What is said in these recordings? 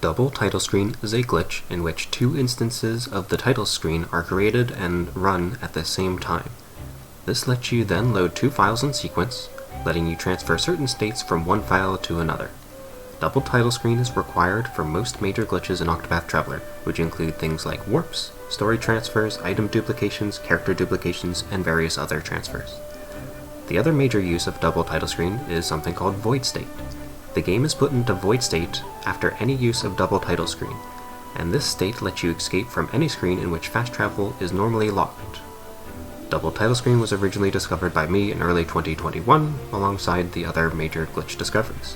Double title screen is a glitch in which two instances of the title screen are created and run at the same time. This lets you then load two files in sequence, letting you transfer certain states from one file to another. Double title screen is required for most major glitches in Octopath Traveler, which include things like warps, story transfers, item duplications, character duplications, and various other transfers. The other major use of double title screen is something called void state. The game is put into void state after any use of double title screen, and this state lets you escape from any screen in which fast travel is normally locked. Double title screen was originally discovered by me in early 2021, alongside the other major glitch discoveries.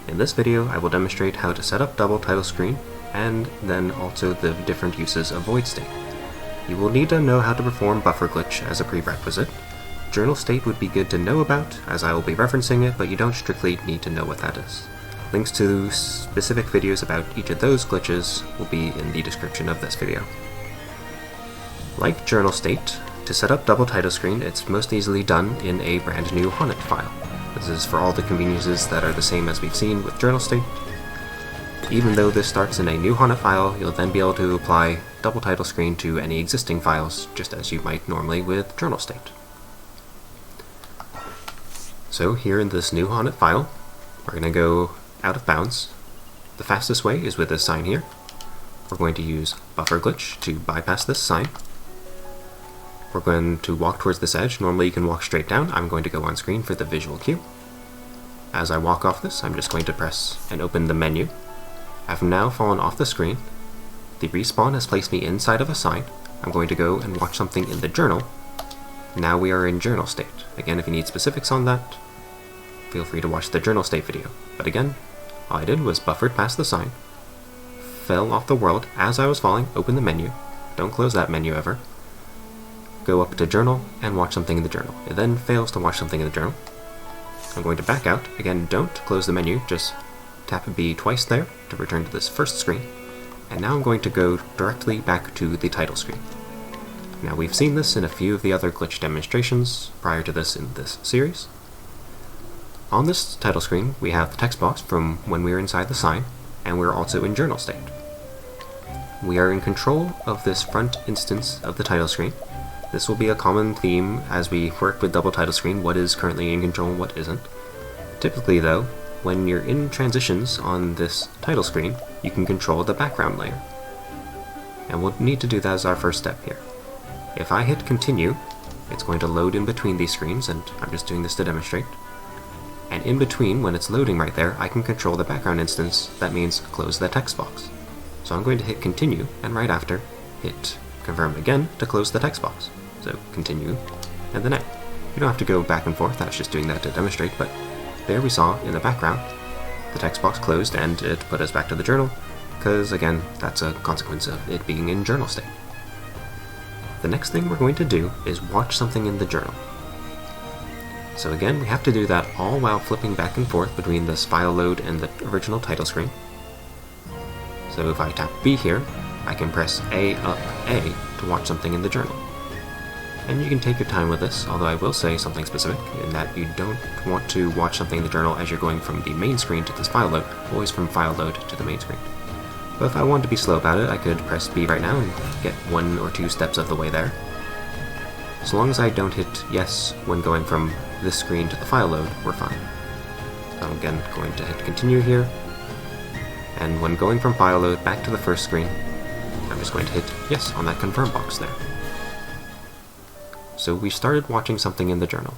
In this video, I will demonstrate how to set up double title screen, and then also the different uses of void state. You will need to know how to perform buffer glitch as a prerequisite. Journal state would be good to know about, as I will be referencing it, but you don't strictly need to know what that is. Links to specific videos about each of those glitches will be in the description of this video. Like journal state, to set up double title screen, it's most easily done in a brand new Honnet file. This is for all the conveniences that are the same as we've seen with journal state. Even though this starts in a new Honnet file, you'll then be able to apply double title screen to any existing files, just as you might normally with journal state. So here in this new Honnet file, we're going to go out of bounds. The fastest way is with this sign here. We're going to use buffer glitch to bypass this sign. We're going to walk towards this edge. Normally you can walk straight down. I'm going to go on screen for the visual cue. As I walk off this, I'm just going to press and open the menu. I've now fallen off the screen. The respawn has placed me inside of a sign. I'm going to go and watch something in the journal. Now we are in journal state. Again, if you need specifics on that, feel free to watch the journal state video. But again, all I did was buffered past the sign, fell off the world as I was falling, open the menu, don't close that menu ever, go up to journal and watch something in the journal. It then fails to watch something in the journal. I'm going to back out. Again, don't close the menu, just tap B twice there to return to this first screen. And now I'm going to go directly back to the title screen. Now we've seen this in a few of the other glitch demonstrations prior to this in this series. On this title screen, we have the text box from when we were inside the sign, and we're also in journal state. We are in control of this front instance of the title screen. This will be a common theme as we work with double title screen, what is currently in control and what isn't. Typically though, when you're in transitions on this title screen, you can control the background layer. And we'll need to do that as our first step here. If I hit continue, it's going to load in between these screens, and I'm just doing this to demonstrate. And in between, when it's loading right there, I can control the background instance. That means close the text box. So I'm going to hit continue, and right after, hit confirm again to close the text box. So continue, and then you don't have to go back and forth, I was just doing that to demonstrate, but there we saw in the background, the text box closed and it put us back to the journal, because again, that's a consequence of it being in journal state. The next thing we're going to do is watch something in the journal. So again, we have to do that all while flipping back and forth between this file load and the original title screen. So if I tap B here, I can press A up A to watch something in the journal. And you can take your time with this, although I will say something specific, in that you don't want to watch something in the journal as you're going from the main screen to this file load, always from file load to the main screen. But if I wanted to be slow about it, I could press B right now and get 1 or 2 steps of the way there. So long as I don't hit yes when going from this screen to the file load, we're fine. So I'm again going to hit continue here, and when going from file load back to the first screen, I'm just going to hit yes on that confirm box there. So we started watching something in the journal,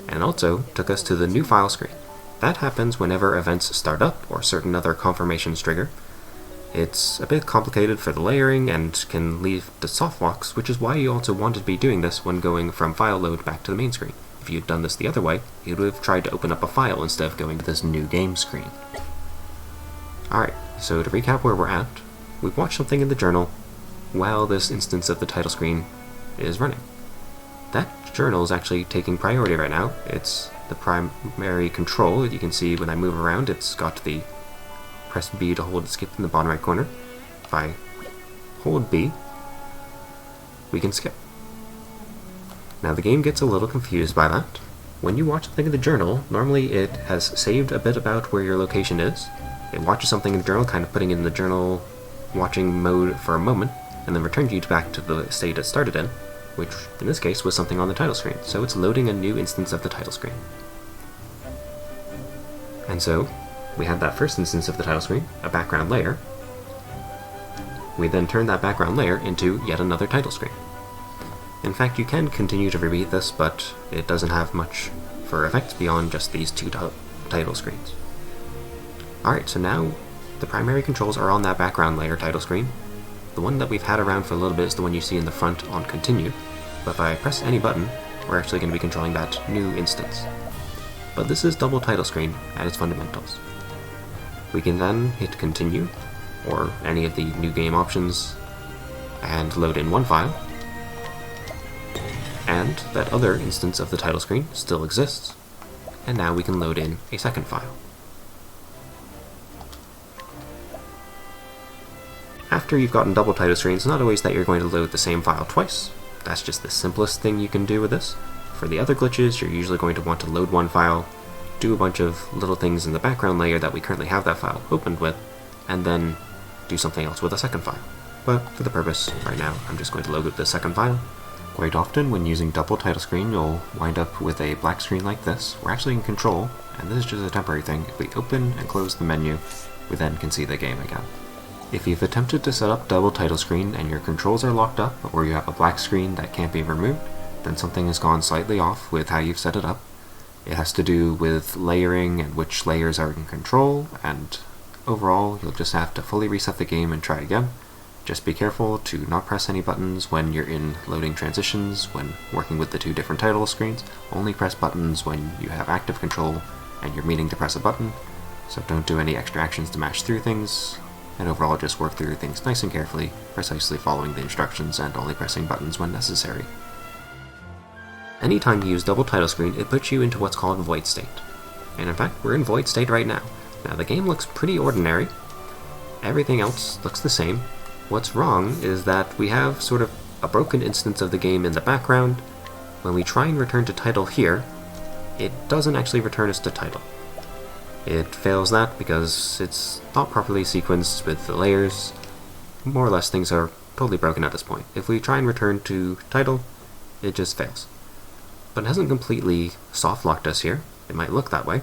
and also took us to the new file screen. That happens whenever events start up or certain other confirmations trigger. It's a bit complicated for the layering and can lead to softwalks, which is why you also wanted to be doing this when going from file load back to the main screen. If you'd done this the other way, you would have tried to open up a file instead of going to this new game screen. Alright, so to recap where we're at, we've watched something in the journal while this instance of the title screen is running. That journal is actually taking priority right now. It's the primary control. You can see when I move around, it's got the press B to hold skip in the bottom right corner. If I hold B, we can skip. Now the game gets a little confused by that. When you watch something in the journal, normally it has saved a bit about where your location is. It watches something in the journal, kind of putting it in the journal watching mode for a moment, and then returns you back to the state it started in, which in this case was something on the title screen. So it's loading a new instance of the title screen. And so we had that first instance of the title screen, a background layer. We then turned that background layer into yet another title screen. In fact, you can continue to repeat this, but it doesn't have much for effects beyond just these two title screens. Alright, so now the primary controls are on that background layer title screen. The one that we've had around for a little bit is the one you see in the front on continue, but if I press any button, we're actually going to be controlling that new instance. But this is double title screen at its fundamentals. We can then hit continue, or any of the new game options, and load in one file, and that other instance of the title screen still exists, and now we can load in a second file. After you've gotten double title screens, it's not always that you're going to load the same file twice. That's just the simplest thing you can do with this. For the other glitches, you're usually going to want to load one file, do a bunch of little things in the background layer that we currently have that file opened with, and then do something else with a second file. But for the purpose, right now, I'm just going to load the second file. Quite often, when using double title screen, you'll wind up with a black screen like this. We're actually in control, and this is just a temporary thing. If we open and close the menu, we then can see the game again. If you've attempted to set up double title screen and your controls are locked up, or you have a black screen that can't be removed, then something has gone slightly off with how you've set it up. It has to do with layering and which layers are in control, and overall, you'll just have to fully reset the game and try again. Just be careful to not press any buttons when you're in loading transitions, when working with the two different title screens. Only press buttons when you have active control and you're meaning to press a button, so don't do any extra actions to mash through things, and overall just work through things nice and carefully, precisely following the instructions and only pressing buttons when necessary. Anytime you use double title screen, it puts you into what's called void state. And in fact, we're in void state right now. Now the game looks pretty ordinary. Everything else looks the same. What's wrong is that we have sort of a broken instance of the game in the background. When we try and return to title here, it doesn't actually return us to title. It fails that because it's not properly sequenced with the layers. More or less things are totally broken at this point. If we try and return to title, it just fails. But it hasn't completely soft-locked us here. It might look that way.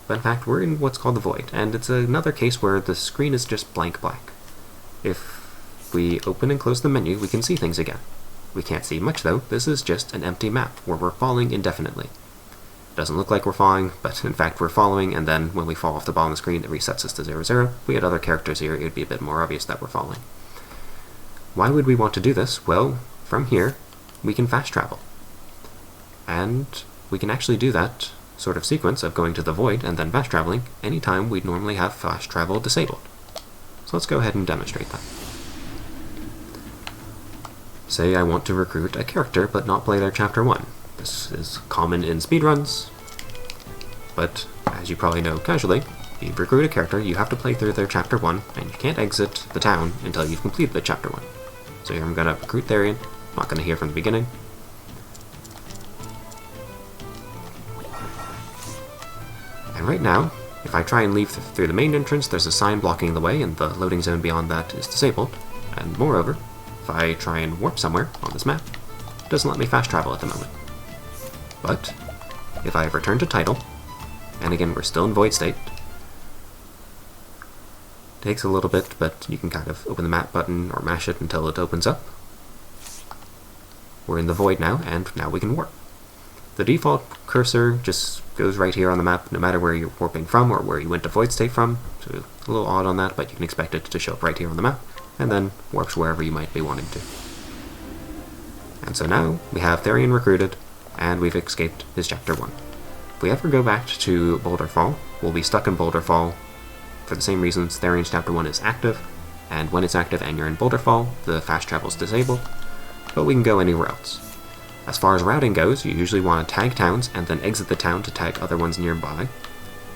But in fact, we're in what's called the void, and it's another case where the screen is just blank black. If we open and close the menu, we can see things again. We can't see much though. This is just an empty map where we're falling indefinitely. Doesn't look like we're falling, but in fact we're falling, and then when we fall off the bottom of the screen, it resets us to 0, 0. If we had other characters here, it would be a bit more obvious that we're falling. Why would we want to do this? Well, from here, we can fast travel. And we can actually do that sort of sequence of going to the void and then fast traveling anytime we'd normally have fast travel disabled. So let's go ahead and demonstrate that. Say I want to recruit a character but not play their chapter 1. This is common in speedruns, but as you probably know casually, if you recruit a character, you have to play through their chapter 1, and you can't exit the town until you've completed the chapter 1. So here I'm going to recruit Therian, not going to hear from the beginning. And right now, if I try and leave through the main entrance, there's a sign blocking the way, and the loading zone beyond that is disabled. And moreover, if I try and warp somewhere on this map, it doesn't let me fast travel at the moment. But if I return to title, and again we're still in void state, takes a little bit, but you can kind of open the map button or mash it until it opens up. We're in the void now, and now we can warp. The default cursor just goes right here on the map, no matter where you're warping from or where you went to void state from. So a little odd on that, but you can expect it to show up right here on the map, and then warps wherever you might be wanting to. And so now we have Therian recruited, and we've escaped his chapter 1. If we ever go back to Boulder Fall, we'll be stuck in Boulder Fall for the same reasons. Therian's chapter 1 is active, and when it's active and you're in Boulder Fall, the fast travel is disabled, but we can go anywhere else. As far as routing goes, you usually want to tag towns and then exit the town to tag other ones nearby,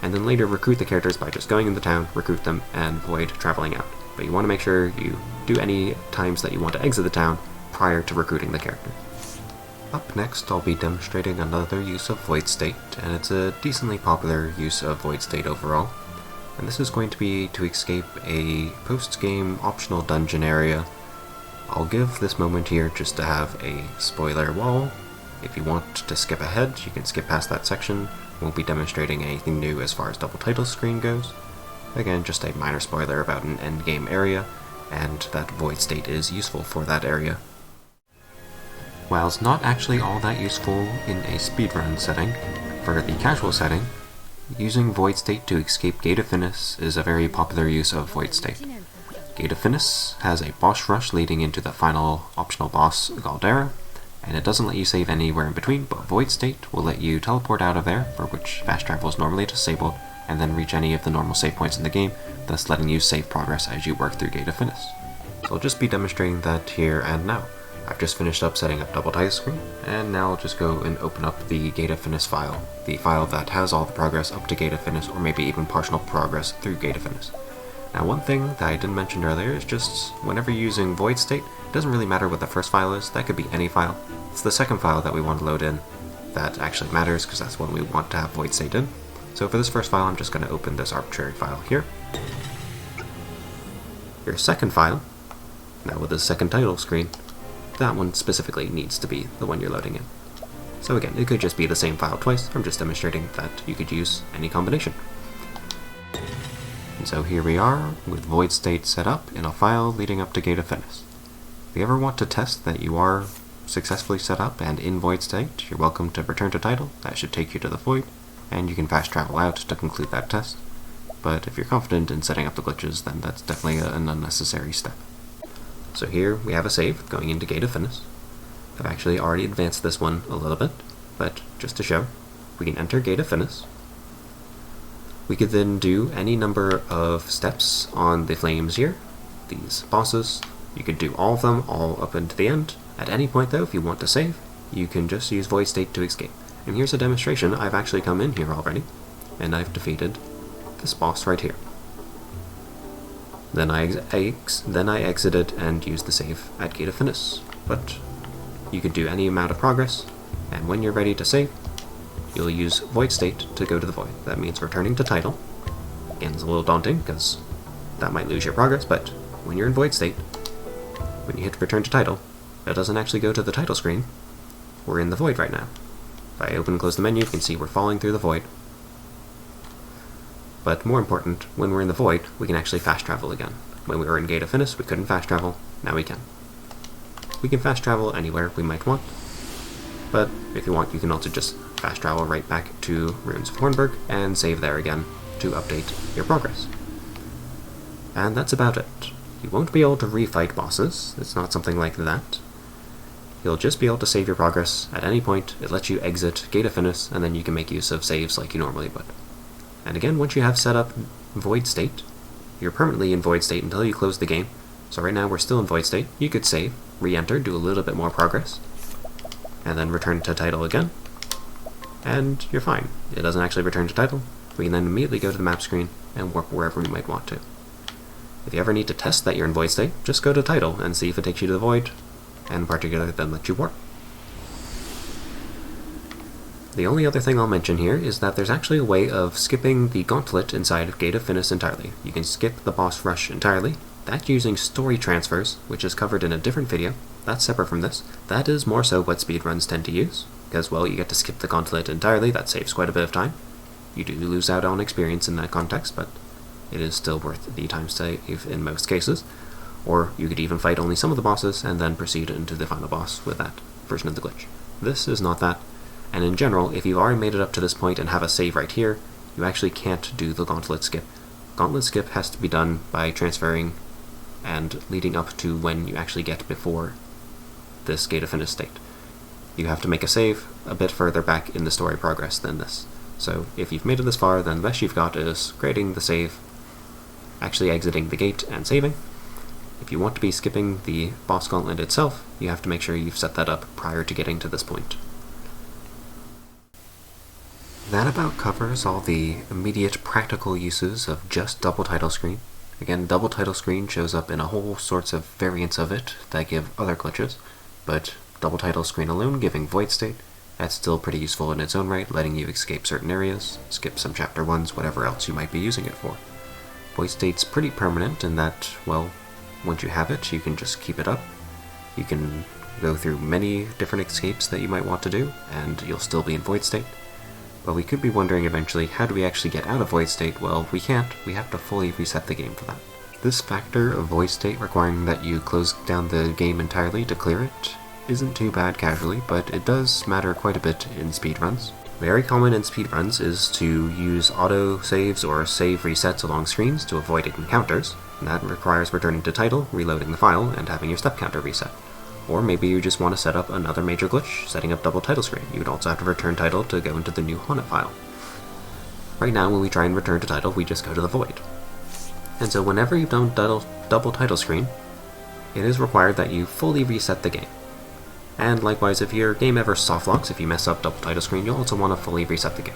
and then later recruit the characters by just going in the town, recruit them, and avoid traveling out. But you want to make sure you do any times that you want to exit the town prior to recruiting the character. Up next, I'll be demonstrating another use of void state, and it's a decently popular use of void state overall. and this is going to be to escape a post-game optional dungeon area. I'll give this moment here just to have a spoiler wall. If you want to skip ahead, you can skip past that section. Won't be demonstrating anything new as far as double title screen goes. Again, just a minor spoiler about an endgame area, and that void state is useful for that area. While it's not actually all that useful in a speedrun setting, for the casual setting, using void state to escape Gate of Finis is a very popular use of void state. Gate of Finis has a boss rush leading into the final optional boss, Galdera, and it doesn't let you save anywhere in between, but void state will let you teleport out of there, for which fast travel is normally disabled, and then reach any of the normal save points in the game, thus letting you save progress as you work through Gate of Finis. So I'll just be demonstrating that here and now. I've just finished up setting up double title screen, and now I'll just go and open up the Gate of Finis file, the file that has all the progress up to Gate of Finis, or maybe even partial progress through Gate of Finis. Now one thing that I didn't mention earlier is just whenever you're using void state, it doesn't really matter what the first file is, that could be any file. It's the second file that we want to load in that actually matters, because that's what we want to have void state in. So for this first file, I'm just going to open this arbitrary file here. Your second file, now with the second title screen, that one specifically needs to be the one you're loading in. So again, it could just be the same file twice. I'm just demonstrating that you could use any combination. And so here we are with void state set up in a file leading up to Gate of Finis. If you ever want to test that you are successfully set up and in void state, you're welcome to return to title. That should take you to the void, and you can fast travel out to conclude that test. But if you're confident in setting up the glitches, then that's definitely an unnecessary step. So here we have a save going into Gate of Finis. I've actually already advanced this one a little bit, but just to show, we can enter Gate of Finis. We could then do any number of steps on the flames here, these bosses. You could do all of them, all up into the end. At any point though, if you want to save, you can just use void state to escape. And here's a demonstration. I've actually come in here already, and I've defeated this boss right here. Then I exited and used the save at Gate of Finis. But you could do any amount of progress, and when you're ready to save, you'll use void state to go to the void. That means returning to title. Again, it's a little daunting because that might lose your progress, but when you're in void state, when you hit return to title, it doesn't actually go to the title screen. We're in the void right now. If I open and close the menu, you can see we're falling through the void. But more important, when we're in the void, we can actually fast travel again. When we were in Gate of Finis, we couldn't fast travel, now we can. We can fast travel anywhere we might want, but if you want, you can also just fast travel right back to Ruins of Hornburg and save there again to update your progress. And that's about it. You won't be able to refight bosses, it's not something like that. You'll just be able to save your progress at any point. It lets you exit Gate of Finis, and then you can make use of saves like you normally would. And again, once you have set up void state, you're permanently in void state until you close the game. So right now we're still in void state. You could save, re-enter, do a little bit more progress, and then return to title again, and you're fine. It doesn't actually return to title. We can then immediately go to the map screen and warp wherever we might want to. If you ever need to test that you're in void state, just go to title and see if it takes you to the void, and in particular then let you warp. The only other thing I'll mention here is that there's actually a way of skipping the gauntlet inside of Gate of Finis entirely. You can skip the boss rush entirely. That's using story transfers, which is covered in a different video. That's separate from this. That is more so what speedruns tend to use, because, well, you get to skip the gauntlet entirely. That saves quite a bit of time. You do lose out on experience in that context, but it is still worth the time save in most cases. Or you could even fight only some of the bosses and then proceed into the final boss with that version of the glitch. This is not that. And in general, if you've already made it up to this point and have a save right here, you actually can't do the gauntlet skip. Gauntlet skip has to be done by transferring and leading up to when you actually get before this Gate of Finis state. You have to make a save a bit further back in the story progress than this. So if you've made it this far, then the best you've got is creating the save, actually exiting the gate and saving. If you want to be skipping the boss gauntlet itself, you have to make sure you've set that up prior to getting to this point. That about covers all the immediate practical uses of just double title screen. Again, double title screen shows up in a whole sorts of variants of it that give other glitches, but double title screen alone giving void state, that's still pretty useful in its own right, letting you escape certain areas, skip some chapter 1s, whatever else you might be using it for. Void state's pretty permanent in that, well, once you have it, you can just keep it up. You can go through many different escapes that you might want to do, and you'll still be in void state. But we could be wondering eventually, how do we actually get out of void state? Well, we can't. We have to fully reset the game for that. This factor of void state requiring that you close down the game entirely to clear it isn't too bad casually, but it does matter quite a bit in speedruns. Very common in speedruns is to use auto saves or save resets along screens to avoid encounters, and that requires returning to title, reloading the file, and having your step counter reset. Or maybe you just want to set up another major glitch, setting up double title screen. You would also have to return title to go into the new Haunted file. Right now, when we try and return to title, we just go to the void. And so whenever you've done double title screen, it is required that you fully reset the game. And likewise, if your game ever softlocks, if you mess up double title screen, you'll also want to fully reset the game.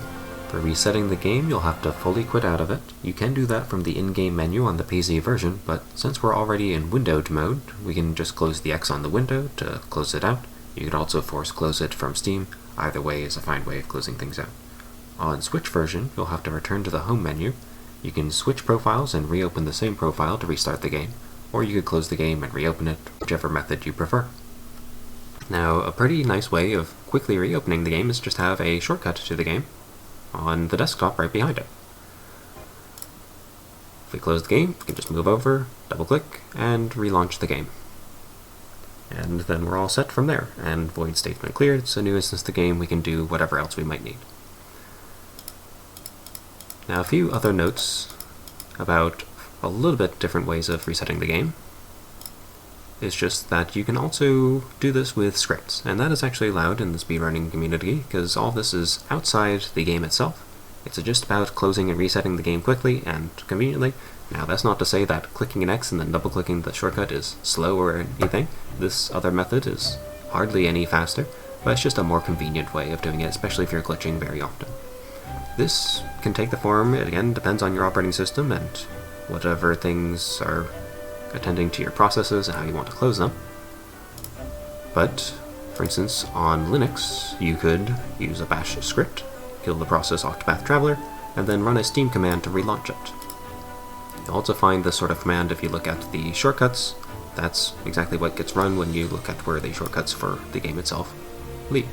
For resetting the game, you'll have to fully quit out of it. You can do that from the in-game menu on the PC version, but since we're already in windowed mode, we can just close the X on the window to close it out. You could also force close it from Steam. Either way is a fine way of closing things out. On Switch version, you'll have to return to the home menu. You can switch profiles and reopen the same profile to restart the game, or you could close the game and reopen it, whichever method you prefer. Now, a pretty nice way of quickly reopening the game is just have a shortcut to the game on the desktop right behind it. If we close the game, we can just move over, double-click, and relaunch the game. And then we're all set from there, and void state's been cleared, so new instance of the game, we can do whatever else we might need. Now, a few other notes about a little bit different ways of resetting the game is just that you can also do this with scripts, and that is actually allowed in the speedrunning community because all this is outside the game itself. It's just about closing and resetting the game quickly and conveniently. Now, that's not to say that clicking an X and then double-clicking the shortcut is slow or anything. This other method is hardly any faster, but it's just a more convenient way of doing it, especially if you're glitching very often. This can take the form, it again depends on your operating system and whatever things are attending to your processes and how you want to close them. But, for instance, on Linux, you could use a bash script, kill the process Octopath Traveler, and then run a Steam command to relaunch it. You'll also find this sort of command if you look at the shortcuts. That's exactly what gets run when you look at where the shortcuts for the game itself lead.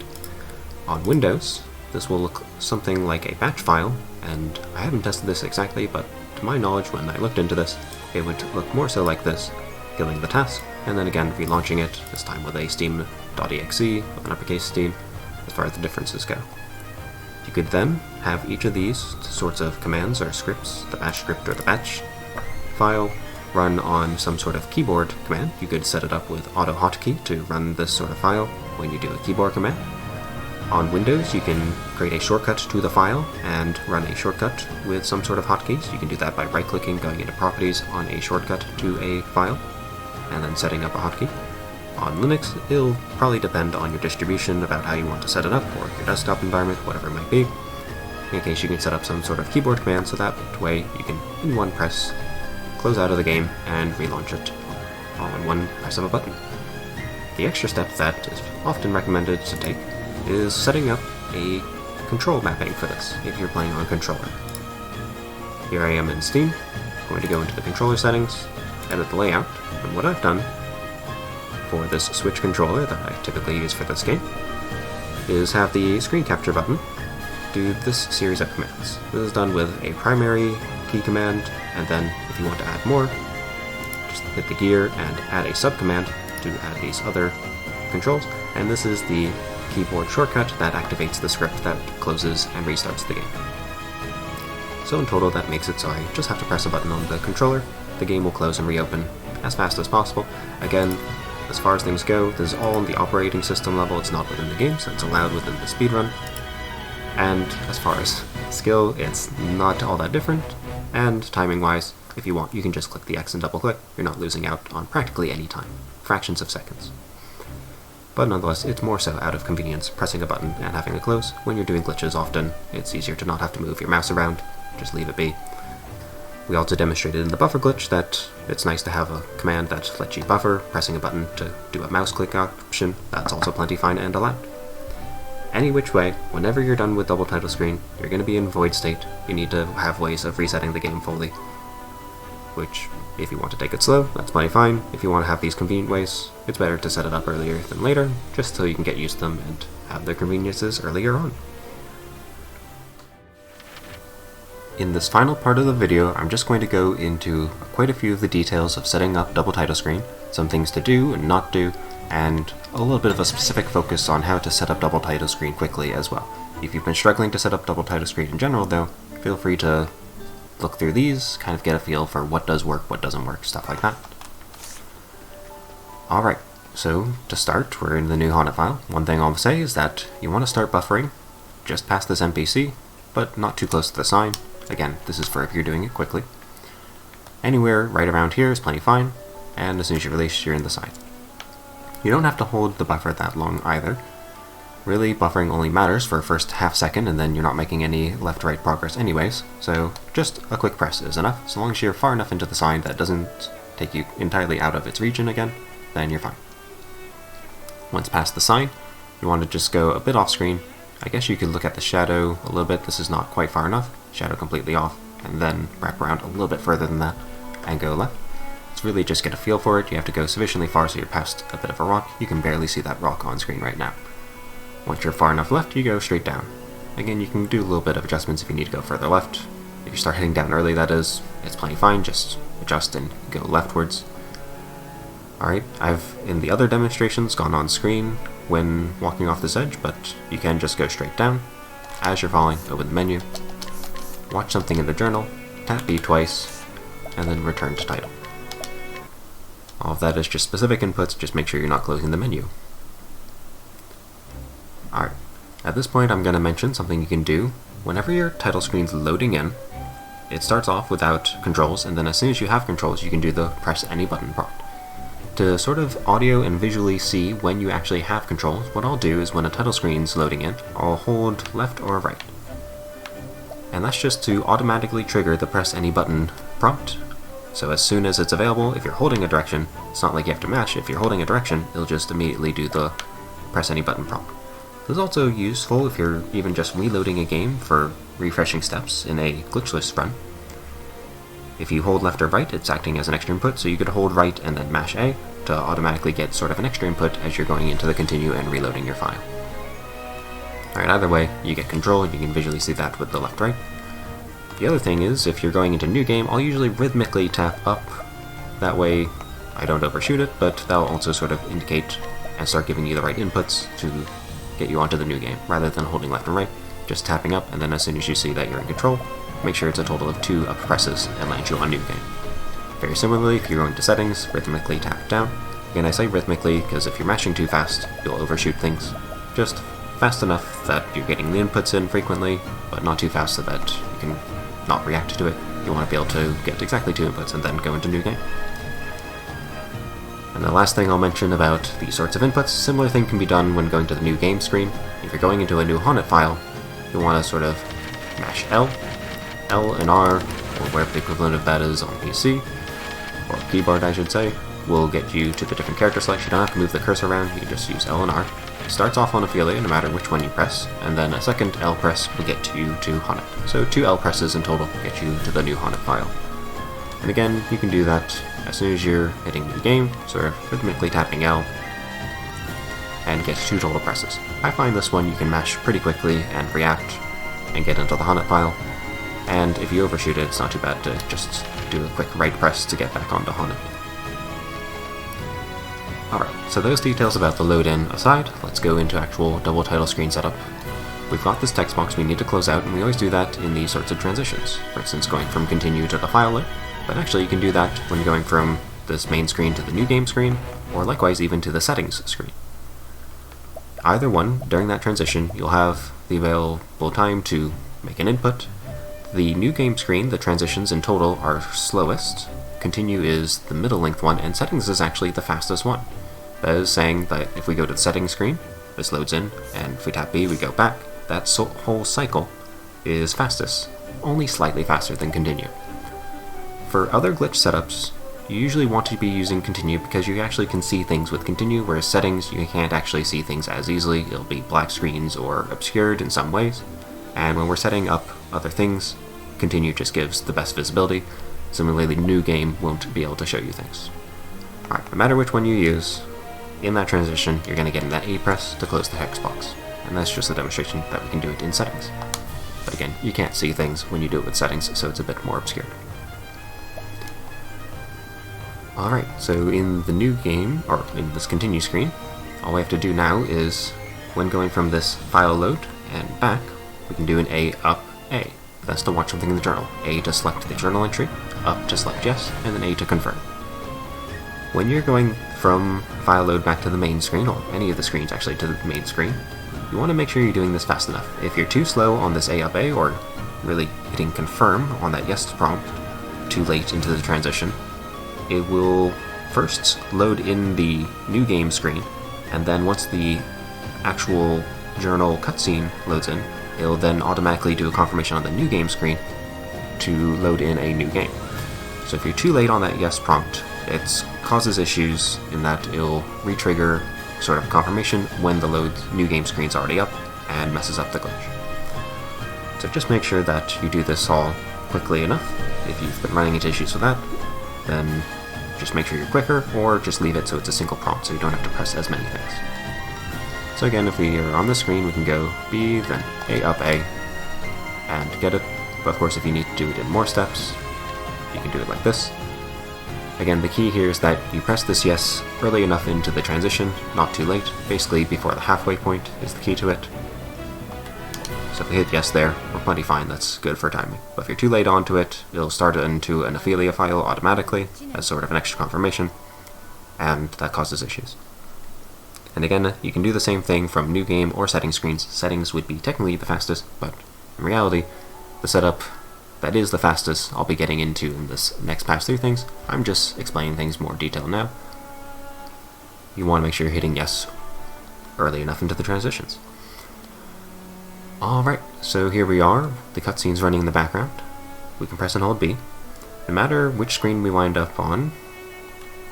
On Windows, this will look something like a batch file, and I haven't tested this exactly, but to my knowledge, when I looked into this, it would look more so like this, killing the task, and then again relaunching it, this time with a steam.exe, with an uppercase Steam, as far as the differences go. You could then have each of these sorts of commands or scripts, the bash script or the batch file, run on some sort of keyboard command. You could set it up with auto hotkey to run this sort of file when you do a keyboard command. On Windows, you can create a shortcut to the file and run a shortcut with some sort of hotkeys. You can do that by right-clicking, going into Properties on a shortcut to a file, and then setting up a hotkey. On Linux, it'll probably depend on your distribution about how you want to set it up, or your desktop environment, whatever it might be. In case you can set up some sort of keyboard command, so that way you can, in one press, close out of the game and relaunch it all in one press of a button. The extra step that is often recommended to take is setting up a control mapping for this, if you're playing on controller. Here I am in Steam, going to go into the controller settings, edit the layout, and what I've done for this Switch controller that I typically use for this game is have the screen capture button do this series of commands. This is done with a primary key command, and then if you want to add more, just hit the gear and add a subcommand to add these other controls, and this is the keyboard shortcut that activates the script that closes and restarts the game. So in total that makes it so I just have to press a button on the controller, the game will close and reopen as fast as possible. Again, as far as things go, this is all on the operating system level, it's not within the game, so it's allowed within the speedrun. And as far as skill, it's not all that different, and timing wise, if you want, you can just click the X and double click, you're not losing out on practically any time, fractions of seconds. But nonetheless, it's more so out of convenience, pressing a button and having it close. When you're doing glitches often, it's easier to not have to move your mouse around, just leave it be. We also demonstrated in the buffer glitch that it's nice to have a command that lets you buffer, pressing a button to do a mouse click option, that's also plenty fine and allowed. Any which way, whenever you're done with double title screen, you're going to be in void state, you need to have ways of resetting the game fully. which if you want to take it slow, that's plenty fine. If you want to have these convenient ways, it's better to set it up earlier than later, just so you can get used to them and have their conveniences earlier on. In this final part of the video, I'm just going to go into quite a few of the details of setting up double title screen, some things to do and not do, and a little bit of a specific focus on how to set up double title screen quickly as well. If you've been struggling to set up double title screen in general though, feel free to look through these, kind of get a feel for what does work, what doesn't work, stuff like that. Alright, so to start, we're in the new Haunted file. One thing I'll say is that you want to start buffering just past this NPC, but not too close to the sign. Again, this is for if you're doing it quickly. Anywhere right around here is plenty fine, and as soon as you release, you're in the sign. You don't have to hold the buffer that long either. Really, buffering only matters for the first half second, and then you're not making any left-right progress anyways, so just a quick press is enough. So long as you're far enough into the sign that it doesn't take you entirely out of its region again, then you're fine. Once past the sign, you want to just go a bit off screen. I guess you could look at the shadow a little bit. This is not quite far enough. Shadow completely off, and then wrap around a little bit further than that and go left. It's really just get a feel for it. You have to go sufficiently far so you're past a bit of a rock. You can barely see that rock on screen right now. Once you're far enough left, you go straight down. Again, you can do a little bit of adjustments if you need to go further left. If you start heading down early, that is, it's plenty fine. Just adjust and go leftwards. Alright, I've, in the other demonstrations, gone on screen when walking off this edge, but you can just go straight down. As you're falling, open the menu, watch something in the journal, tap B twice, and then return to title. All of that is just specific inputs, just make sure you're not closing the menu. Alright, at this point I'm going to mention something you can do. Whenever your title screen's loading in, it starts off without controls, and then as soon as you have controls, you can do the press any button prompt. To sort of audio and visually see when you actually have controls, what I'll do is when a title screen's loading in, I'll hold left or right. And that's just to automatically trigger the press any button prompt. So as soon as it's available, if you're holding a direction, it's not like you have to match. If you're holding a direction, it'll just immediately do the press any button prompt. This is also useful if you're even just reloading a game for refreshing steps in a glitchless run. If you hold left or right, it's acting as an extra input, so you could hold right and then mash A to automatically get sort of an extra input as you're going into the continue and reloading your file. Alright, either way, you get control and you can visually see that with the left-right. The other thing is, if you're going into a new game, I'll usually rhythmically tap up. That way I don't overshoot it, but that'll also sort of indicate and start giving you the right inputs to get you onto the new game, rather than holding left and right, just tapping up, and then as soon as you see that you're in control, make sure it's a total of 2 up presses and lands you on new game. Very similarly, if you're going to settings, rhythmically tap down. Again, I say rhythmically because if you're mashing too fast, you'll overshoot things. Just fast enough that you're getting the inputs in frequently, but not too fast so that you can not react to it. You want to be able to get exactly 2 inputs and then go into new game. And the last thing I'll mention about these sorts of inputs, similar thing can be done when going to the new game screen. If you're going into a new Haunted file, you'll want to sort of mash L and R, or whatever the equivalent of that is on PC, or keyboard I should say, will get you to the different character selects. You don't have to move the cursor around, you can just use L and R. It starts off on Ophelia no matter which one you press, and then a second L press will get you to Haunted. So 2 L presses in total get you to the new Haunted file. And again, you can do that as soon as you're hitting new game, sort of rhythmically tapping L, and get 2 total presses. I find this one you can mash pretty quickly and react and get into the Haunted file, and if you overshoot it, it's not too bad to just do a quick right press to get back onto Haunted. Alright, so those details about the load-in aside, let's go into actual double title screen setup. We've got this text box we need to close out, and we always do that in these sorts of transitions. For instance, going from continue to the file list. But actually you can do that when going from this main screen to the new game screen, or likewise even to the settings screen. Either one, during that transition, you'll have the available time to make an input. The new game screen, the transitions in total are slowest. Continue is the middle length one, and settings is actually the fastest one. That is saying that if we go to the settings screen, this loads in, and if we tap B, we go back. That whole cycle is fastest, only slightly faster than continue. For other glitch setups, you usually want to be using continue because you actually can see things with continue, whereas settings, you can't actually see things as easily. It'll be black screens or obscured in some ways. And when we're setting up other things, continue just gives the best visibility. Similarly, new game won't be able to show you things. Alright, no matter which one you use, in that transition, you're going to get in that A press to close the hex box. And that's just a demonstration that we can do it in settings. But again, you can't see things when you do it with settings, so it's a bit more obscured. Alright, so in the new game, or in this continue screen, all we have to do now is, when going from this file load and back, we can do an A, up, A. That's to watch something in the journal. A to select the journal entry, up to select yes, and then A to confirm. When you're going from file load back to the main screen, or any of the screens actually to the main screen, you want to make sure you're doing this fast enough. If you're too slow on this A up A, or really hitting confirm on that yes prompt too late into the transition, it will first load in the new game screen, and then once the actual journal cutscene loads in, it'll then automatically do a confirmation on the new game screen to load in a new game. So if you're too late on that yes prompt, it causes issues in that it'll re-trigger sort of confirmation when the new game screen's already up and messes up the glitch. So just make sure that you do this all quickly enough. If you've been running into issues with that, then just make sure you're quicker, or just leave it so it's a single prompt so you don't have to press as many things. So again, if we are on the screen, we can go B, then A up A, and get it. But of course, if you need to do it in more steps, you can do it like this. Again, the key here is that you press this yes early enough into the transition, not too late. Basically, before the halfway point is the key to it. So if we hit yes there, we're plenty fine, that's good for timing. But if you're too late onto it, it'll start it into an Ophelia file automatically, as sort of an extra confirmation, and that causes issues. And again, you can do the same thing from new game or settings screens. Settings would be technically the fastest, but in reality, the setup that is the fastest I'll be getting into in this next pass-through things. I'm just explaining things more detail now. You want to make sure you're hitting yes early enough into the transitions. Alright, so here we are, the cutscene's running in the background. We can press and hold B. No matter which screen we wind up on,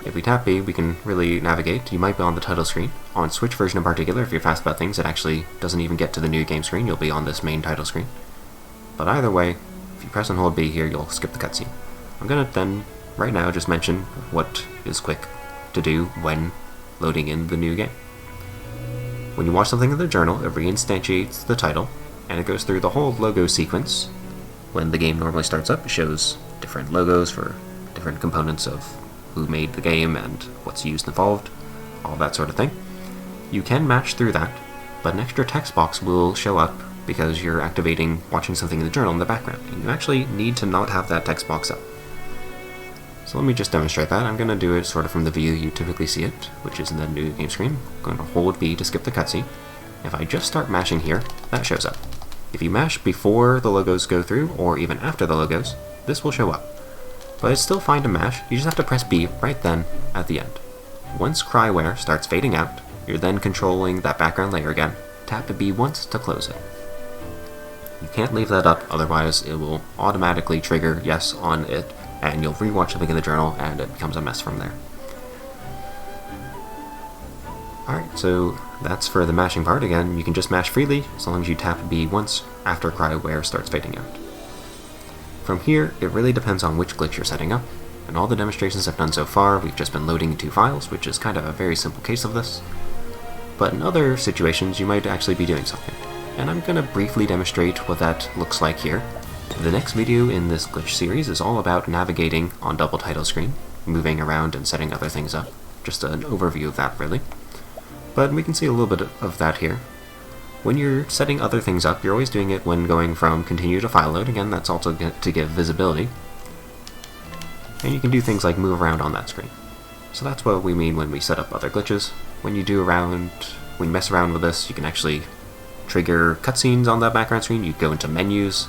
if we tap B, we can really navigate. You might be on the title screen. On Switch version in particular, if you're fast about things, it actually doesn't even get to the new game screen, you'll be on this main title screen. But either way, if you press and hold B here, you'll skip the cutscene. I'm gonna then, right now, just mention what is quick to do when loading in the new game. When you watch something in the journal, it reinstantiates the title, and it goes through the whole logo sequence. When the game normally starts up, it shows different logos for different components of who made the game and what's used involved, all that sort of thing. You can match through that, but an extra text box will show up because you're activating watching something in the journal in the background, and you actually need to not have that text box up. So let me just demonstrate that. I'm going to do it sort of from the view you typically see it, which is in the new game screen. I'm going to hold B to skip the cutscene. If I just start mashing here, that shows up. If you mash before the logos go through, or even after the logos, this will show up. But it's still fine to mash, you just have to press B right then at the end. Once Cryware starts fading out, you're then controlling that background layer again. Tap B once to close it. You can't leave that up, otherwise it will automatically trigger yes on it, and you'll rewatch something in the journal, and it becomes a mess from there. Alright, so that's for the mashing part. Again, you can just mash freely, as long as you tap B once after Cryware starts fading out. From here, it really depends on which glitch you're setting up. In all the demonstrations I've done so far, we've just been loading two files, which is kind of a very simple case of this. But in other situations, you might actually be doing something. And I'm going to briefly demonstrate what that looks like here. The next video in this glitch series is all about navigating on double title screen, moving around and setting other things up. Just an overview of that, really. But we can see a little bit of that here. When you're setting other things up, you're always doing it when going from continue to file load. Again, that's also to give visibility. And you can do things like move around on that screen. So that's what we mean when we set up other glitches. When you mess around with this, you can actually trigger cutscenes on that background screen. You go into menus,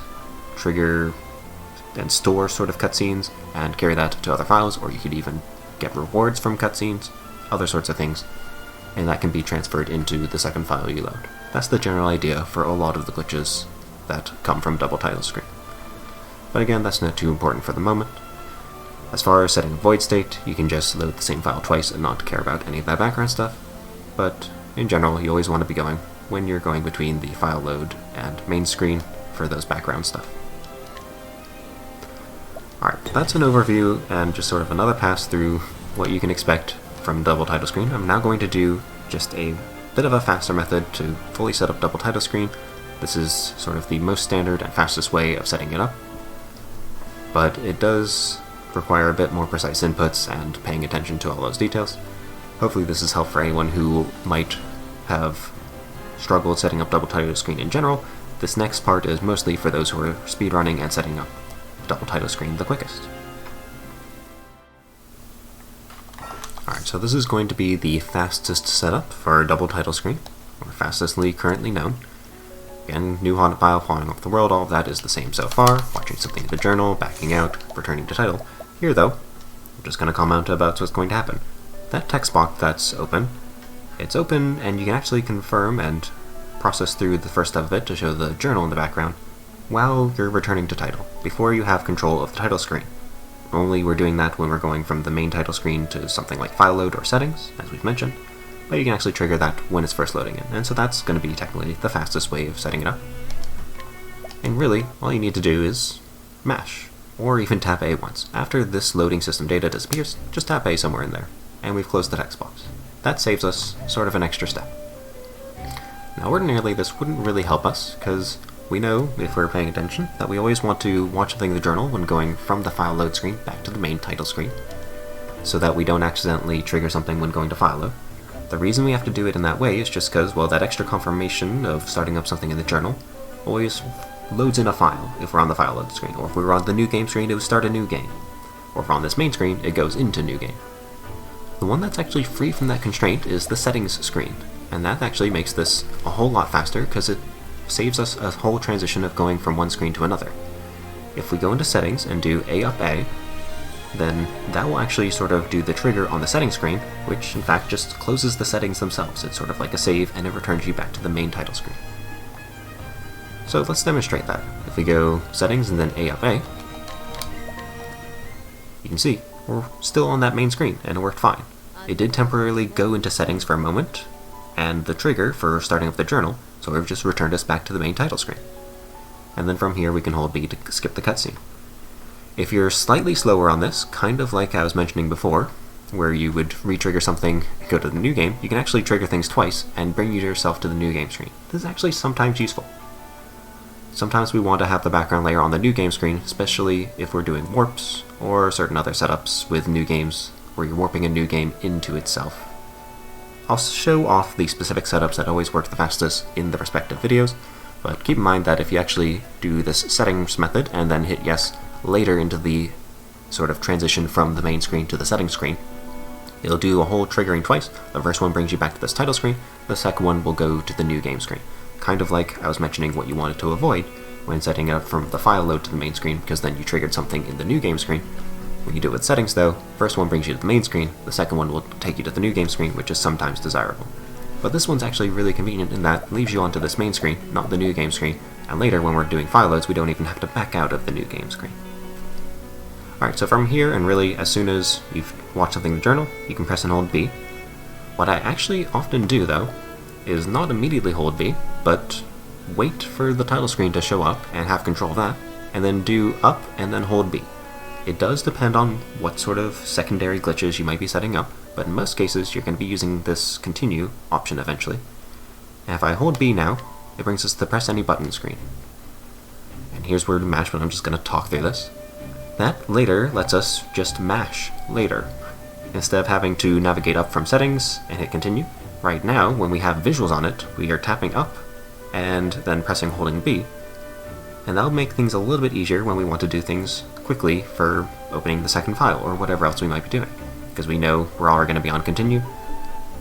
trigger and store sort of cutscenes, and carry that to other files, or you could even get rewards from cutscenes, other sorts of things, and that can be transferred into the second file you load. That's the general idea for a lot of the glitches that come from double title screen. But again, that's not too important for the moment. As far as setting a void state, you can just load the same file twice and not care about any of that background stuff, but in general, you always want to be going when you're going between the file load and main screen for those background stuff. Alright, that's an overview and just sort of another pass through what you can expect from double title screen. I'm now going to do just a bit of a faster method to fully set up double title screen. This is sort of the most standard and fastest way of setting it up, but it does require a bit more precise inputs and paying attention to all those details. Hopefully this is helpful for anyone who might have struggled setting up double title screen in general. This next part is mostly for those who are speedrunning and setting up double title screen the quickest. Alright, so this is going to be the fastest setup for double title screen, or fastestly currently known. Again, new haunted file, falling off the world, all of that is the same so far. Watching something in the journal, backing out, returning to title. Here though, I'm just going to comment about what's going to happen. That text box that's open, it's open and you can actually confirm and process through the first step of it to show the journal in the background while you're returning to title, before you have control of the title screen. Normally we're doing that when we're going from the main title screen to something like file load or settings, as we've mentioned, but you can actually trigger that when it's first loading in, and so that's going to be technically the fastest way of setting it up. And really, all you need to do is mash, or even tap A once. After this loading system data disappears, just tap A somewhere in there, and we've closed the text box. That saves us sort of an extra step. Now ordinarily this wouldn't really help us, because we know, if we're paying attention, that we always want to watch something in the journal when going from the file load screen back to the main title screen, so that we don't accidentally trigger something when going to file load. The reason we have to do it in that way is just because, well, that extra confirmation of starting up something in the journal always loads in a file if we're on the file load screen, or if we were on the new game screen, it would start a new game, or if we're on this main screen, it goes into new game. The one that's actually free from that constraint is the settings screen, and that actually makes this a whole lot faster because it saves us a whole transition of going from one screen to another. If we go into settings and do A up A, then that will actually sort of do the trigger on the settings screen, which in fact just closes the settings themselves. It's sort of like a save and it returns you back to the main title screen. So let's demonstrate that. If we go settings and then A up A, you can see we're still on that main screen and it worked fine. It did temporarily go into settings for a moment, and the trigger for starting up the journal sort of just returned us back to the main title screen. And then from here we can hold B to skip the cutscene. If you're slightly slower on this, kind of like I was mentioning before, where you would re-trigger something and go to the new game, you can actually trigger things twice and bring yourself to the new game screen. This is actually sometimes useful. Sometimes we want to have the background layer on the new game screen, especially if we're doing warps or certain other setups with new games where you're warping a new game into itself. I'll show off the specific setups that always work the fastest in the respective videos, but keep in mind that if you actually do this settings method and then hit yes later into the sort of transition from the main screen to the settings screen, it'll do a whole triggering twice. The first one brings you back to this title screen, the second one will go to the new game screen. Kind of like I was mentioning what you wanted to avoid when setting it up from the file load to the main screen, because then you triggered something in the new game screen. When you do it with settings though, first one brings you to the main screen, the second one will take you to the new game screen, which is sometimes desirable. But this one's actually really convenient in that it leaves you onto this main screen, not the new game screen, and later when we're doing file loads we don't even have to back out of the new game screen. Alright, so from here, and really as soon as you've watched something in the journal, you can press and hold B. What I actually often do though, is not immediately hold B, but wait for the title screen to show up and have control of that, and then do up and then hold B. It does depend on what sort of secondary glitches you might be setting up, but in most cases you're going to be using this continue option eventually. And if I hold B now, it brings us to the press any button screen. And here's where to mash, but I'm just going to talk through this. That later lets us just mash later, instead of having to navigate up from settings and hit continue. Right now, when we have visuals on it, we are tapping up and then pressing holding B, and that'll make things a little bit easier when we want to do things quickly for opening the second file or whatever else we might be doing, because we know we're already going to be on continue.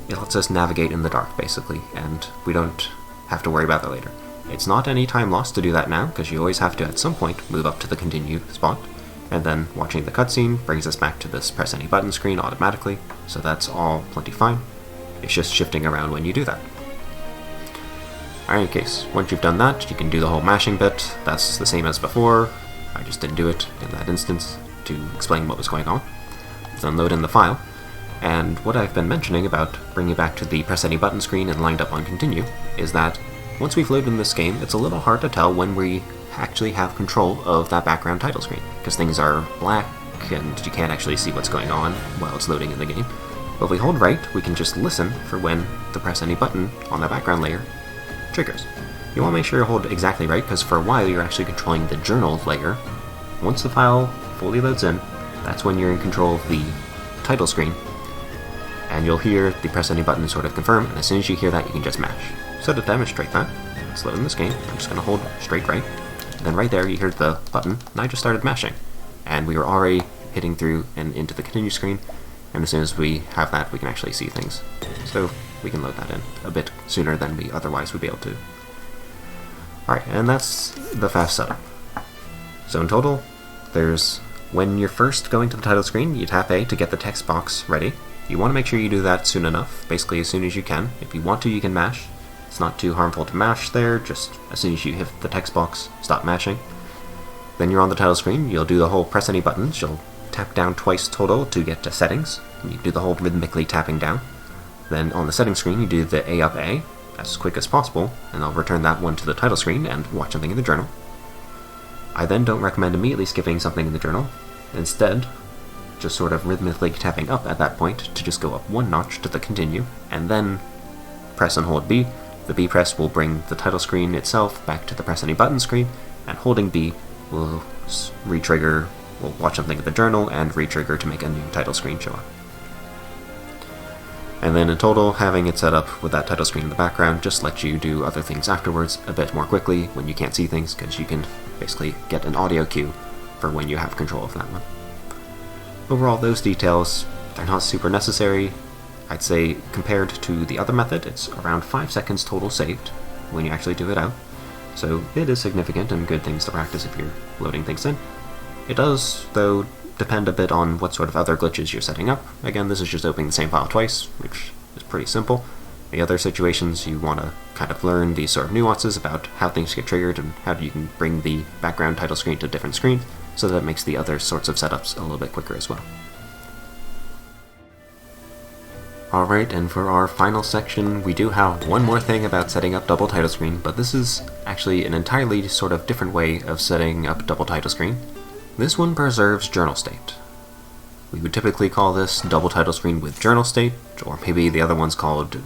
It lets us navigate in the dark basically, and we don't have to worry about that later. It's not any time lost to do that now, because you always have to at some point move up to the continue spot, and then watching the cutscene brings us back to this press any button screen automatically, so that's all plenty fine. It's just shifting around when you do that. In any case, once you've done that, you can do the whole mashing bit. That's the same as before. I just didn't do it in that instance to explain what was going on. Then load in the file, and what I've been mentioning about bringing back to the press any button screen and lined up on continue is that once we've loaded in this game, it's a little hard to tell when we actually have control of that background title screen, because things are black and you can't actually see what's going on while it's loading in the game. But if we hold right, we can just listen for when the press any button on the background layer triggers. You want to make sure you hold exactly right, because for a while you're actually controlling the journal layer. Once the file fully loads in, that's when you're in control of the title screen, and you'll hear the press any button sort of confirm, and as soon as you hear that, you can just mash. So to demonstrate that, let's load in this game. I'm just going to hold straight right, and then right there you hear the button, and I just started mashing. And we were already hitting through and into the continue screen, and as soon as we have that, we can actually see things. So we can load that in a bit sooner than we otherwise would be able to. Alright, and that's the fast setup. So in total, there's when you're first going to the title screen, you tap A to get the text box ready. You want to make sure you do that soon enough, basically as soon as you can. If you want to, you can mash. It's not too harmful to mash there, just as soon as you hit the text box, stop mashing. Then you're on the title screen, you'll do the whole press any buttons, you'll tap down twice total to get to settings. You do the whole rhythmically tapping down. Then on the settings screen, you do the A up A as quick as possible, and I'll return that one to the title screen and watch something in the journal. I then don't recommend immediately skipping something in the journal. Instead, just sort of rhythmically tapping up at that point to just go up one notch to the continue, and then press and hold B. The B press will bring the title screen itself back to the press any button screen, and holding B will re-trigger, will watch something in the journal and re-trigger to make a new title screen show up. And then in total, having it set up with that title screen in the background just lets you do other things afterwards a bit more quickly when you can't see things, because you can basically get an audio cue for when you have control of that one. Overall, those details, they're not super necessary. I'd say compared to the other method, it's around 5 seconds total saved when you actually do it out. So it is significant and good things to practice if you're loading things in. It does, though, depend a bit on what sort of other glitches you're setting up. Again, this is just opening the same file twice, which is pretty simple. The other situations, you want to kind of learn these sort of nuances about how things get triggered and how you can bring the background title screen to different screens, so that it makes the other sorts of setups a little bit quicker as well. Alright, and for our final section, we do have one more thing about setting up double title screen, but this is actually an entirely sort of different way of setting up double title screen. This one preserves journal state. We would typically call this double title screen with journal state, or maybe the other one's called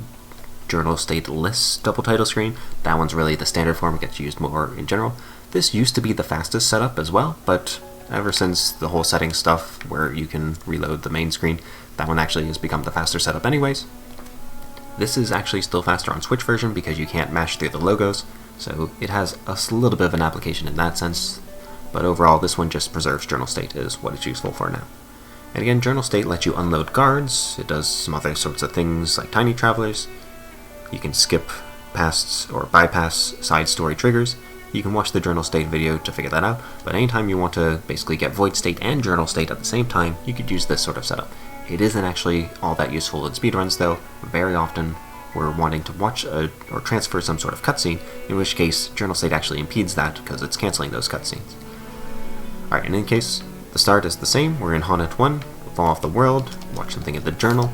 journal stateless double title screen. That one's really the standard form, it gets used more in general. This used to be the fastest setup as well, but ever since the whole settings stuff where you can reload the main screen, that one actually has become the faster setup anyways. This is actually still faster on Switch version because you can't mash through the logos, so it has a little bit of an application in that sense, but overall this one just preserves journal state is what it's useful for now. And again, journal state lets you unload guards, it does some other sorts of things like tiny travelers, you can skip past or bypass side story triggers. You can watch the journal state video to figure that out, but anytime you want to basically get void state and journal state at the same time, you could use this sort of setup. It isn't actually all that useful in speedruns though. Very often we're wanting to watch or transfer some sort of cutscene, in which case journal state actually impedes that because it's cancelling those cutscenes. Alright, in any case, the start is the same. We're in Haunted 1, fall off the world, watch something in the journal,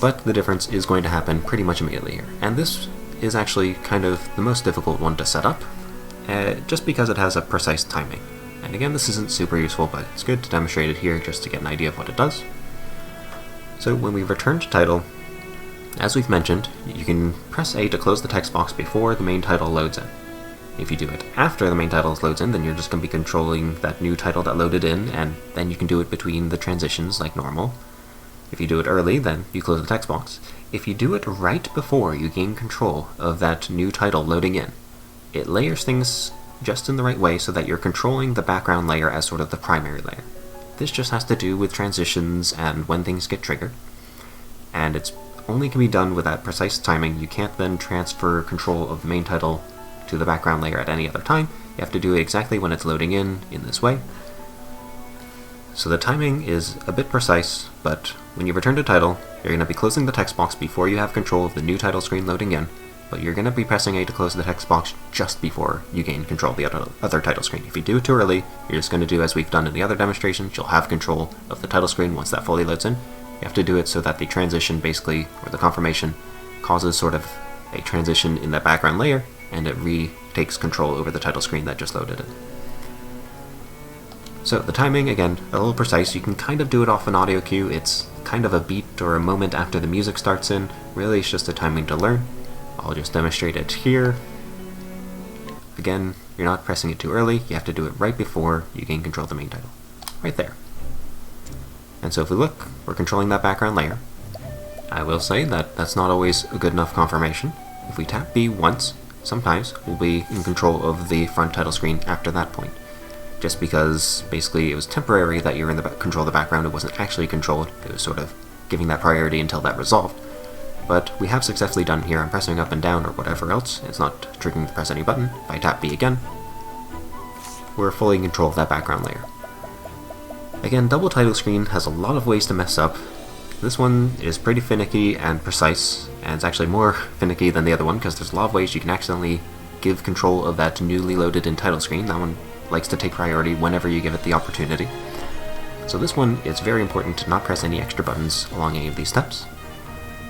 but the difference is going to happen pretty much immediately here. And this is actually kind of the most difficult one to set up, just because it has a precise timing. And again, this isn't super useful, but it's good to demonstrate it here just to get an idea of what it does. So when we return to title, as we've mentioned, you can press A to close the text box before the main title loads in. If you do it after the main title loads in, then you're just going to be controlling that new title that loaded in, and then you can do it between the transitions like normal. If you do it early, then you close the text box. If you do it right before you gain control of that new title loading in, it layers things just in the right way so that you're controlling the background layer as sort of the primary layer. This just has to do with transitions and when things get triggered, and it's only can be done with that precise timing. You can't then transfer control of the main title to the background layer at any other time. You have to do it exactly when it's loading in this way. So the timing is a bit precise, but when you return to title, you're going to be closing the text box before you have control of the new title screen loading in, but you're going to be pressing A to close the text box just before you gain control of the other title screen. If you do it too early, you're just going to do as we've done in the other demonstrations. You'll have control of the title screen once that fully loads in. You have to do it so that the transition basically, or the confirmation, causes sort of a transition in that background layer, and it takes control over the title screen that just loaded it. So the timing, again, a little precise. You can kind of do it off an audio cue. It's kind of a beat or a moment after the music starts in. Really, it's just a timing to learn. I'll just demonstrate it here. Again, you're not pressing it too early. You have to do it right before you gain control of the main title. Right there. And so if we look, we're controlling that background layer. I will say that that's not always a good enough confirmation. If we tap B once, sometimes we'll be in control of the front title screen after that point. Just because basically it was temporary that you're in the control of the background, it wasn't actually controlled. It was sort of giving that priority until that resolved. But we have successfully done here. I'm pressing up and down or whatever else. It's not triggering to press any button. If I tap B again, we're fully in control of that background layer. Again, double title screen has a lot of ways to mess up. This one is pretty finicky and precise, and it's actually more finicky than the other one because there's a lot of ways you can accidentally give control of that newly loaded in title screen. That one likes to take priority whenever you give it the opportunity. So this one, it's very important to not press any extra buttons along any of these steps.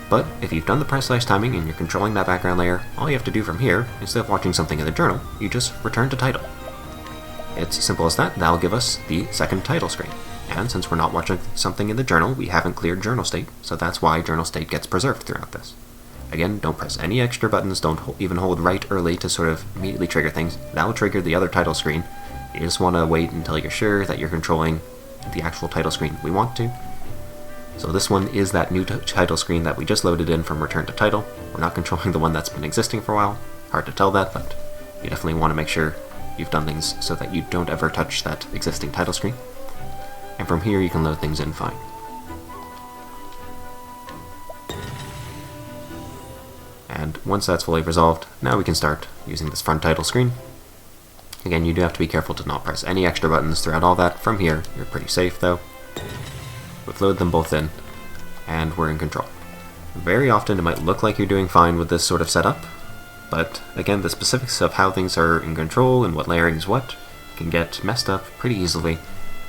But if you've done the press/timing and you're controlling that background layer, all you have to do from here, instead of watching something in the journal, you just return to title. It's as simple as that. That'll give us the second title screen. And since we're not watching something in the journal, we haven't cleared journal state, so that's why journal state gets preserved throughout this. Again, don't press any extra buttons, don't even hold right early to sort of immediately trigger things. That'll trigger the other title screen. You just want to wait until you're sure that you're controlling the actual title screen we want to. So this one is that new title screen that we just loaded in from return to title. We're not controlling the one that's been existing for a while. Hard to tell that, but you definitely want to make sure you've done things so that you don't ever touch that existing title screen. And from here you can load things in fine. And once that's fully resolved, now we can start using this front title screen. Again, you do have to be careful to not press any extra buttons throughout all that. From here, you're pretty safe though. We've loaded them both in, and we're in control. Very often it might look like you're doing fine with this sort of setup, but again, the specifics of how things are in control and what layering is what can get messed up pretty easily.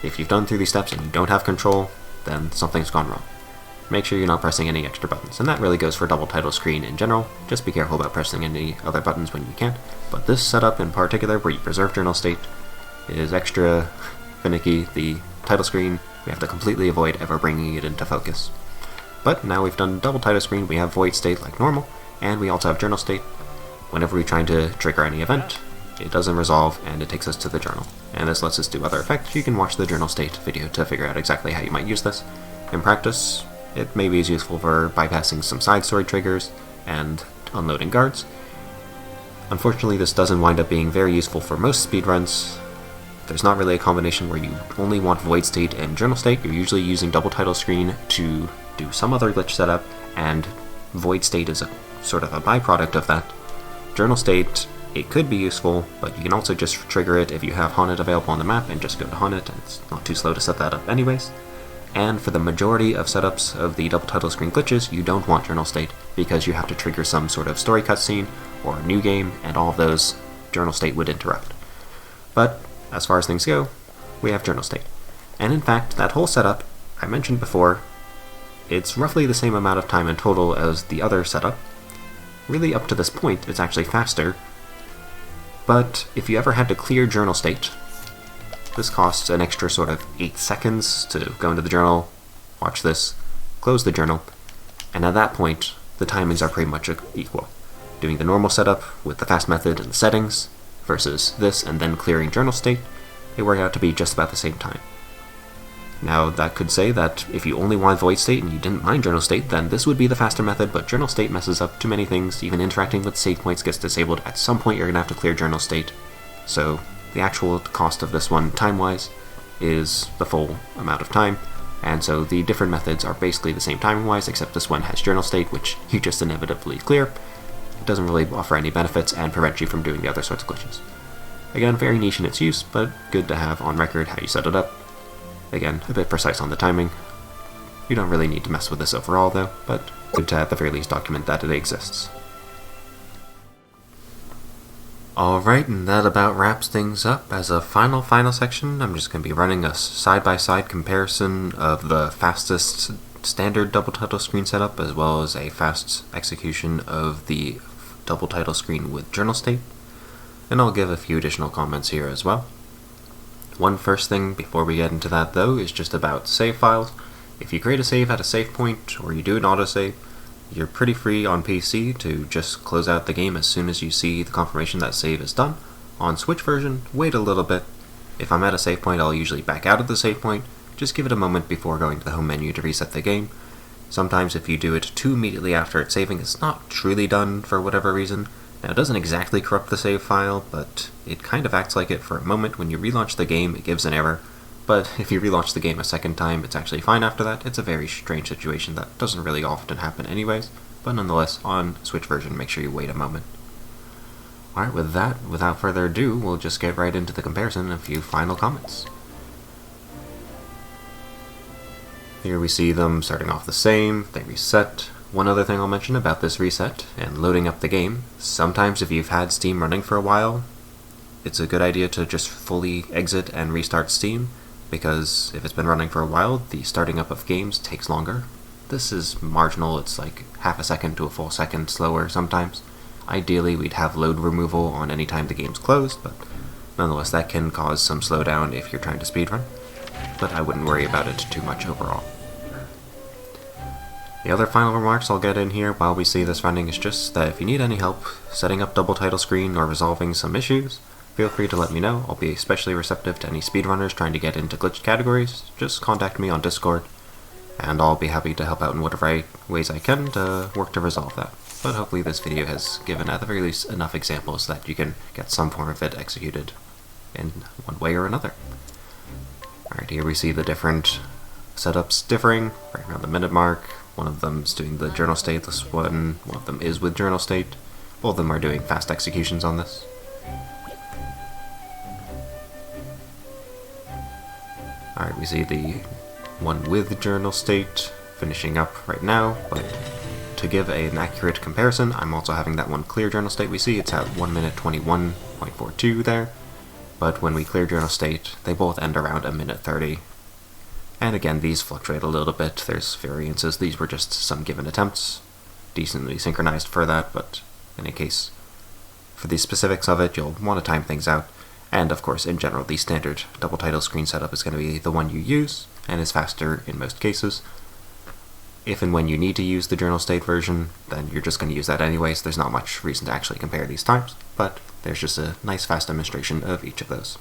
If you've done through these steps and you don't have control, then something's gone wrong. Make sure you're not pressing any extra buttons, and that really goes for double title screen in general. Just be careful about pressing any other buttons when you can't, but this setup in particular, where you preserve journal state, is extra finicky. The title screen, we have to completely avoid ever bringing it into focus. But now we've done double title screen, we have void state like normal, and we also have journal state. Whenever we're trying to trigger any event, it doesn't resolve and it takes us to the journal. And this lets us do other effects. You can watch the journal state video to figure out exactly how you might use this. In practice, it may be as useful for bypassing some side story triggers and unloading guards. Unfortunately, this doesn't wind up being very useful for most speedruns. There's not really a combination where you only want void state and journal state. You're usually using double title screen to do some other glitch setup, and void state is a sort of a byproduct of that. Journal state, it could be useful, but you can also just trigger it if you have Haunted available on the map and just go to Haunted, and it's not too slow to set that up anyways. And for the majority of setups of the double title screen glitches, you don't want journal state because you have to trigger some sort of story cutscene or a new game, and all of those journal state would interrupt. But as far as things go, we have journal state. And in fact, that whole setup I mentioned before, it's roughly the same amount of time in total as the other setup. Really, up to this point, it's actually faster. But if you ever had to clear journal state, this costs an extra sort of 8 seconds to go into the journal, watch this, close the journal, and at that point, the timings are pretty much equal. Doing the normal setup with the fast method and the settings, versus this and then clearing journal state, they work out to be just about the same time. Now, that could say that if you only want void state and you didn't mind journal state, then this would be the faster method, but journal state messes up too many things. Even interacting with save points gets disabled. At some point, you're going to have to clear journal state. So the actual cost of this one, time-wise, is the full amount of time, and so the different methods are basically the same timing-wise, except this one has journal state, which you just inevitably clear. It doesn't really offer any benefits and prevent you from doing the other sorts of glitches. Again, very niche in its use, but good to have on record how you set it up. Again, a bit precise on the timing. You don't really need to mess with this overall though, but good to at the very least document that it exists. Alright, and that about wraps things up. As a final section, I'm just going to be running a side-by-side comparison of the fastest standard double title screen setup, as well as a fast execution of the double title screen with journal state. and I'll give a few additional comments here as well. One first thing before we get into that though is just about save files. If you create a save at a save point, or you do an autosave, you're pretty free on PC to just close out the game as soon as you see the confirmation that save is done. On Switch version, wait a little bit. If I'm at a save point, I'll usually back out of the save point, just give it a moment before going to the home menu to reset the game. Sometimes if you do it too immediately after it's saving, it's not truly done for whatever reason. Now it doesn't exactly corrupt the save file, but it kind of acts like it for a moment. When you relaunch the game, it gives an error, but if you relaunch the game a second time, it's actually fine after that. It's a very strange situation that doesn't really often happen anyways, but nonetheless, on Switch version, make sure you wait a moment. Alright, with that, without further ado, we'll just get right into the comparison and a few final comments. Here we see them starting off the same, they reset. One other thing I'll mention about this reset and loading up the game, sometimes if you've had Steam running for a while, it's a good idea to just fully exit and restart Steam, because if it's been running for a while, the starting up of games takes longer. This is marginal, it's like half a second to a full second slower sometimes. Ideally, we'd have load removal on any time the game's closed, but nonetheless that can cause some slowdown if you're trying to speedrun, but I wouldn't worry about it too much overall. The other final remarks I'll get in here while we see this running is just that if you need any help setting up double title screen or resolving some issues, feel free to let me know. I'll be especially receptive to any speedrunners trying to get into glitched categories. Just contact me on Discord, and I'll be happy to help out in whatever ways I can to work to resolve that. But hopefully this video has given at the very least enough examples that you can get some form of it executed in one way or another. Alright, here we see the different setups differing right around the minute mark. One of them's doing the journal state, this one of them is with journal state. Both of them are doing fast executions on this. Alright, we see the one with journal state finishing up right now, but to give an accurate comparison, I'm also having that one clear journal state we see. It's at 1 minute 21.42 there, but when we clear journal state, they both end around 1 minute 30. And again, these fluctuate a little bit, there's variances, these were just some given attempts, decently synchronized for that, but in any case, for the specifics of it, you'll want to time things out, and of course, in general, the standard double title screen setup is going to be the one you use, and is faster in most cases. If and when you need to use the journal state version, then you're just going to use that anyways, there's not much reason to actually compare these times, but there's just a nice fast demonstration of each of those.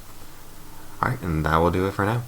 Alright, and that will do it for now.